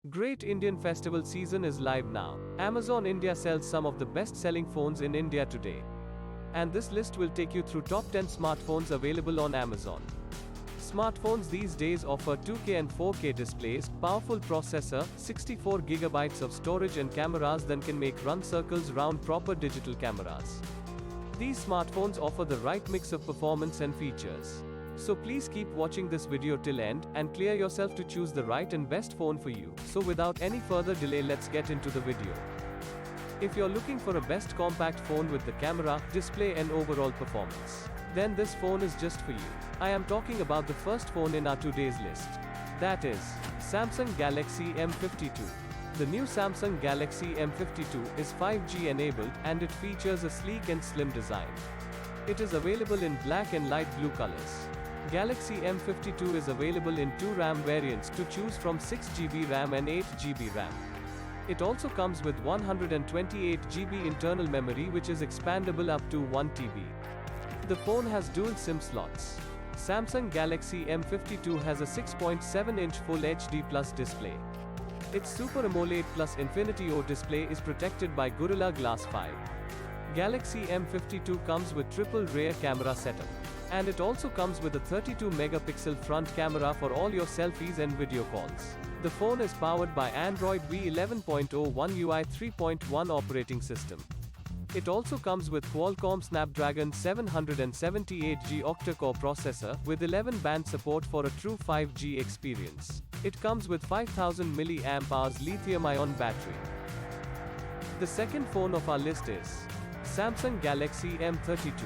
Great Indian Festival season is live now. Amazon India sells some of the best-selling phones in India today. And this list will take you through top 10 smartphones available on Amazon. Smartphones these days offer 2K and 4K displays, powerful processor, 64GB of storage and cameras that can make run circles round proper digital cameras. These smartphones offer the right mix of performance and features. So please keep watching this video till end, and clear yourself to choose the right and best phone for you. So without any further delay, let's get into the video. If you're looking for a best compact phone with the camera, display and overall performance, then this phone is just for you. I am talking about the first phone in our today's list. That is Samsung Galaxy M52. The new Samsung Galaxy M52 is 5G enabled, and it features a sleek and slim design. It is available in black and light blue colors. Galaxy M52 is available in two RAM variants to choose from, 6GB RAM and 8GB RAM. It also comes with 128GB internal memory, which is expandable up to 1TB. The phone has dual SIM slots. Samsung Galaxy M52 has a 6.7-inch Full HD Plus display. Its Super AMOLED Plus Infinity O display is protected by Gorilla Glass 5. Galaxy M52 comes with triple rear camera setup. And it also comes with a 32-megapixel front camera for all your selfies and video calls. The phone is powered by Android V 11.0 One UI 3.1 operating system. It also comes with Qualcomm Snapdragon 778G octa-core processor, with 11-band support for a true 5G experience. It comes with 5000 mAh lithium-ion battery. The second phone of our list is Samsung Galaxy M32.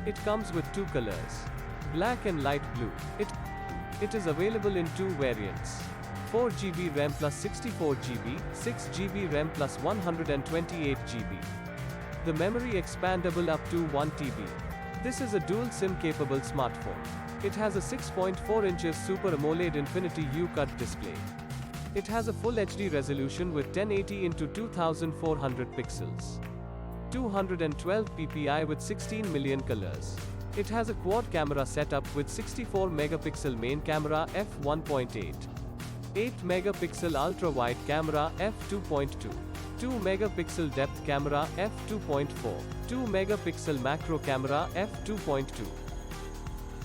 It comes with two colors, black and light blue. It is available in two variants, 4GB RAM plus 64GB, 6GB RAM plus 128GB. The memory expandable up to 1TB. This is a dual SIM capable smartphone. It has a 6.4 inches Super AMOLED Infinity U-Cut display. It has a Full HD resolution with 1080 x 2400 pixels. 212 ppi with 16 million colors. It has a quad camera setup with 64 megapixel main camera f1.8, 8 megapixel ultra-wide camera f2.2, 2 megapixel depth camera f2.4, 2 megapixel macro camera f2.2.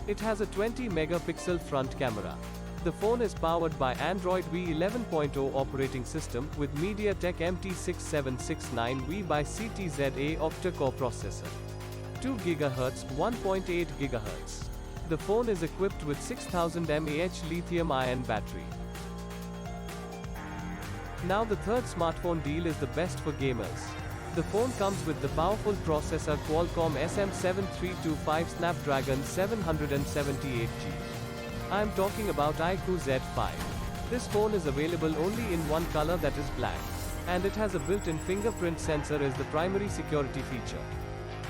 It has a 20 megapixel front camera. The phone is powered by Android V 11.0 operating system with MediaTek MT6769V by CTZA octa-core processor. 2 GHz, 1.8 GHz. The phone is equipped with 6000 mAh lithium-ion battery. Now the third smartphone deal is the best for gamers. The phone comes with the powerful processor Qualcomm SM7325 Snapdragon 778G. I am talking about iQOO Z5. This phone is available only in one color, that is black. And it has a built-in fingerprint sensor as the primary security feature.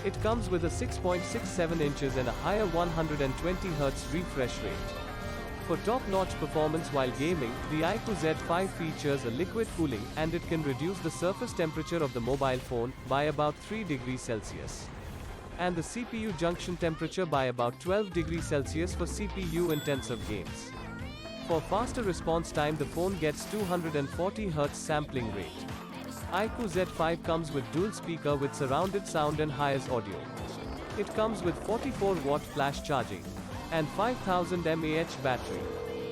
It comes with a 6.67 inches and a higher 120Hz refresh rate. For top-notch performance while gaming, the iQOO Z5 features a liquid cooling, and it can reduce the surface temperature of the mobile phone by about 3 degrees Celsius. And the CPU junction temperature by about 12 degrees Celsius for CPU-intensive games. For faster response time, the phone gets 240 Hz sampling rate. iQOO Z5 comes with dual speaker with surrounded sound and highest audio. It comes with 44-watt flash charging and 5000 mAh battery.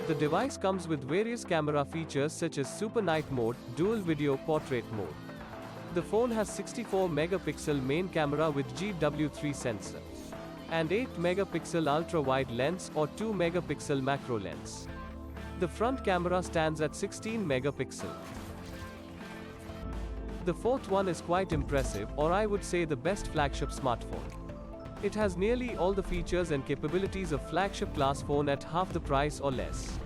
The device comes with various camera features such as Super Night Mode, Dual Video Portrait Mode. The phone has 64 megapixel main camera with GW3 sensor and 8 megapixel ultra-wide lens or 2 megapixel macro lens. The front camera stands at 16 megapixel. The fourth one is quite impressive, or I would say the best flagship smartphone. It has nearly all the features and capabilities of flagship class phone at half the price or less.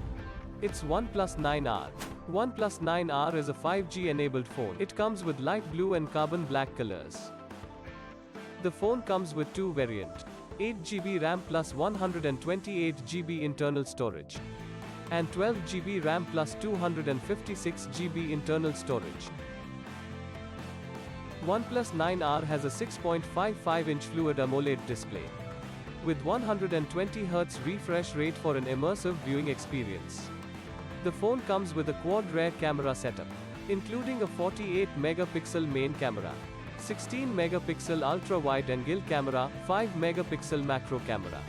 It's OnePlus 9R. OnePlus 9R is a 5G enabled phone. It comes with light blue and carbon black colors. The phone comes with two variants, 8GB RAM plus 128GB internal storage and 12GB RAM plus 256GB internal storage. OnePlus 9R has a 6.55-inch Fluid AMOLED display with 120Hz refresh rate for an immersive viewing experience. The phone comes with a quad rear camera setup, including a 48 megapixel main camera, 16 megapixel ultra-wide angle camera, 5 megapixel macro camera,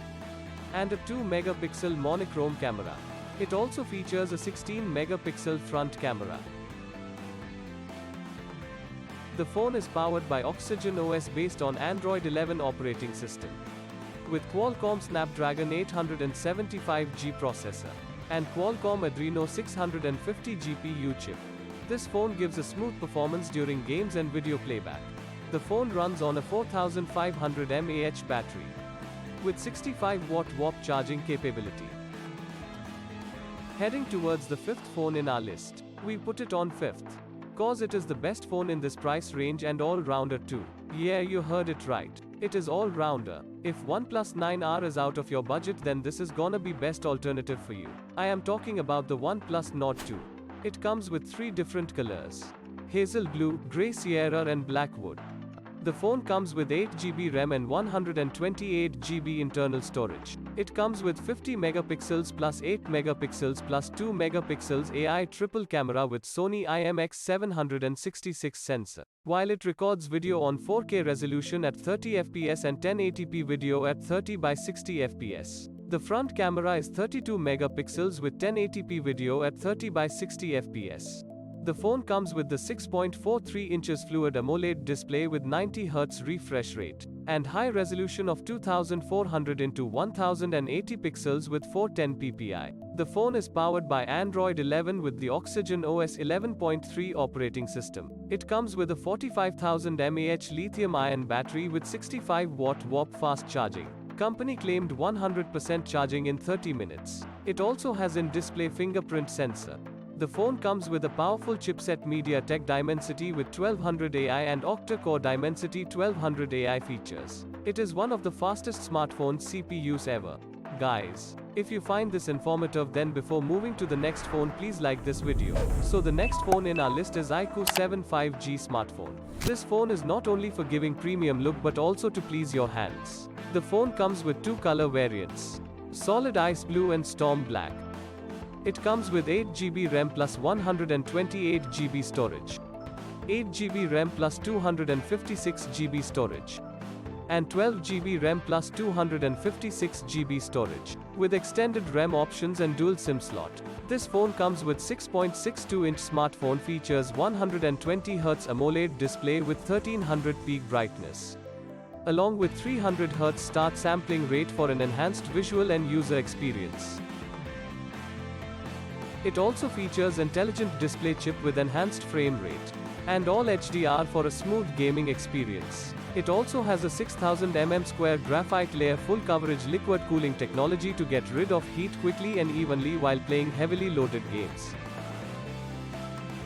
and a 2 megapixel monochrome camera. It also features a 16 megapixel front camera. The phone is powered by Oxygen OS based on Android 11 operating system, with Qualcomm Snapdragon 875G processor and Qualcomm Adreno 650 GPU chip. This phone gives a smooth performance during games and video playback. The phone runs on a 4500 mAh battery with 65-watt warp charging capability. Heading towards the fifth phone in our list, we put it on fifth, cause it is the best phone in this price range and all-rounder too. Yeah, you heard it right. It is all-rounder. If OnePlus 9R is out of your budget, then this is gonna be best alternative for you. I am talking about the OnePlus Nord 2. It comes with 3 different colors: hazel blue, grey Sierra and blackwood. The phone comes with 8GB RAM and 128GB internal storage. It comes with 50 megapixels plus 8 megapixels plus 2 megapixels AI triple camera with Sony IMX766 sensor. While it records video on 4K resolution at 30 fps and 1080p video at 30 by 60 fps. The front camera is 32 megapixels with 1080p video at 30 by 60 fps. The phone comes with the 6.43 inches Fluid AMOLED display with 90Hz refresh rate and high resolution of 2400 into 1080 pixels with 410 ppi. The phone is powered by Android 11 with the Oxygen OS 11.3 operating system. It comes with a 45,000 mAh lithium-ion battery with 65-watt warp fast charging. Company claimed 100% charging in 30 minutes. It also has in-display fingerprint sensor. The phone comes with a powerful chipset MediaTek Dimensity with 1200 AI and octa-core Dimensity 1200 AI features. It is one of the fastest smartphone CPUs ever. Guys, if you find this informative, then before moving to the next phone, please like this video. So the next phone in our list is iQOO 7 5G smartphone. This phone is not only for giving premium look but also to please your hands. The phone comes with 2 color variants: solid ice blue and storm black. It comes with 8GB RAM plus 128GB storage, 8GB RAM plus 256GB storage, and 12GB RAM plus 256GB storage, with extended RAM options and dual SIM slot. This phone comes with 6.62-inch smartphone, features 120Hz AMOLED display with 1300 peak brightness, along with 300Hz start sampling rate for an enhanced visual and user experience. It also features intelligent display chip with enhanced frame rate and all HDR for a smooth gaming experience. It also has a 6000 mm² graphite layer full coverage liquid cooling technology to get rid of heat quickly and evenly while playing heavily loaded games.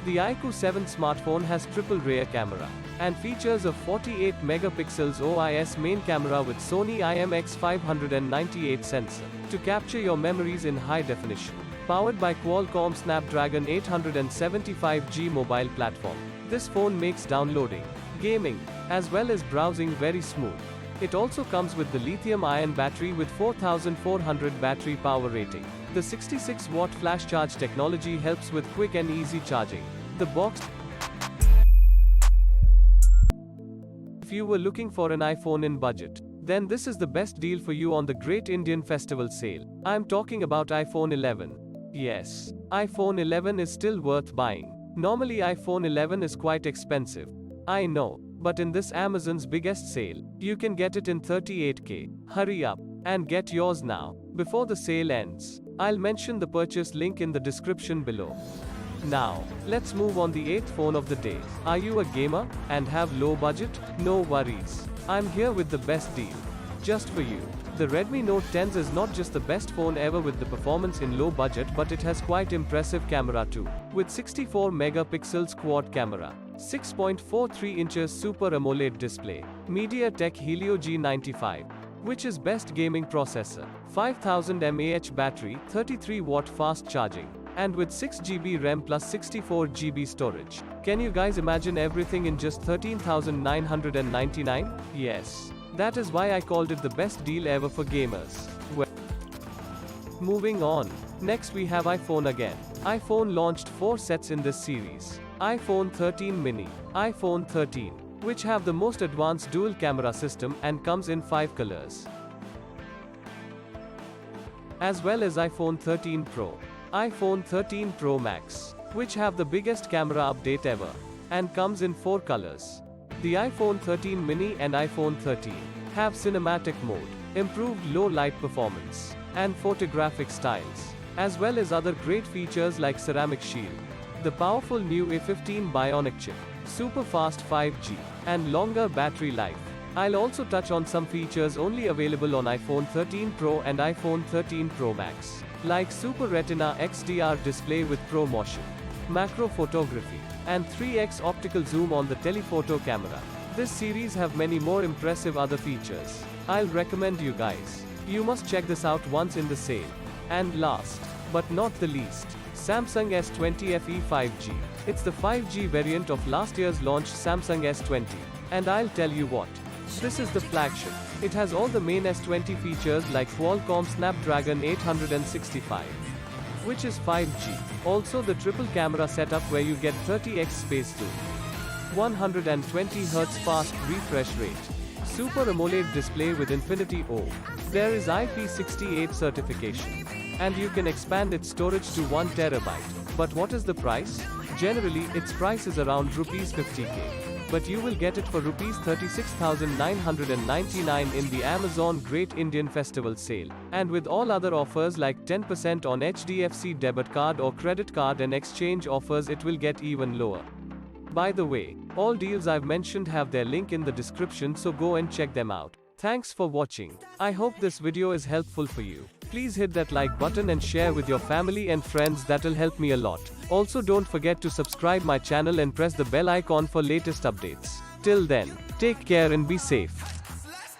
The iQOO 7 smartphone has triple rear camera and features a 48 megapixels OIS main camera with Sony IMX598 sensor to capture your memories in high definition. Powered by Qualcomm Snapdragon 875G mobile platform, this phone makes downloading, gaming, as well as browsing very smooth. It also comes with the lithium-ion battery with 4400 battery power rating. The 66-watt flash charge technology helps with quick and easy charging. The box. If you were looking for an iPhone in budget, then this is the best deal for you on the Great Indian Festival sale. I'm talking about iPhone 11. Yes, iPhone 11 is still worth buying. Normally iPhone 11 is quite expensive, I know, but in this Amazon's biggest sale, you can get it in 38K. Hurry up and get yours now, before the sale ends. I'll mention the purchase link in the description below. Now, let's move on the 8th phone of the day. Are you a gamer and have low budget? No worries. I'm here with the best deal, just for you. The Redmi Note 10 is not just the best phone ever with the performance in low budget, but it has quite impressive camera too. With 64 megapixels quad camera, 6.43 inches Super AMOLED display, MediaTek Helio G95, which is best gaming processor, 5000 mAh battery, 33-watt fast charging, and with 6GB RAM plus 64GB storage. Can you guys imagine everything in just 13,999? Yes. That is why I called it the best deal ever for gamers. Well, moving on. Next we have iPhone again. iPhone launched 4 sets in this series. iPhone 13 mini, iPhone 13, which have the most advanced dual camera system and comes in 5 colors. As well as iPhone 13 Pro, iPhone 13 Pro Max, which have the biggest camera update ever, and comes in 4 colors. The iPhone 13 mini and iPhone 13 have cinematic mode, improved low light performance, and photographic styles, as well as other great features like ceramic shield, the powerful new A15 Bionic chip, super fast 5G, and longer battery life. I'll also touch on some features only available on iPhone 13 Pro and iPhone 13 Pro Max, like Super Retina XDR display with Pro Motion, macro photography, and 3x optical zoom on the telephoto camera. This series have many more impressive other features. I'll recommend you guys. You must check this out once in the sale. And last, but not the least, Samsung S20 FE 5G. It's the 5G variant of last year's launched Samsung S20. And I'll tell you what. This is the flagship. It has all the main S20 features like Qualcomm Snapdragon 865, which is 5G. Also the triple camera setup where you get 30x space zoom, 120Hz fast refresh rate, Super AMOLED display with Infinity O. There is IP68 certification. And you can expand its storage to 1 TB. But what is the price? Generally, its price is around Rs 50k. But you will get it for Rs 36,999 in the Amazon Great Indian Festival sale. And with all other offers like 10% on HDFC debit card or credit card and exchange offers, it will get even lower. By the way, all deals I've mentioned have their link in the description, so go and check them out. Thanks for watching. I hope this video is helpful for you. Please hit that like button and share with your family and friends, that'll help me a lot. Also don't forget to subscribe my channel and press the bell icon for latest updates. Till then, take care and be safe.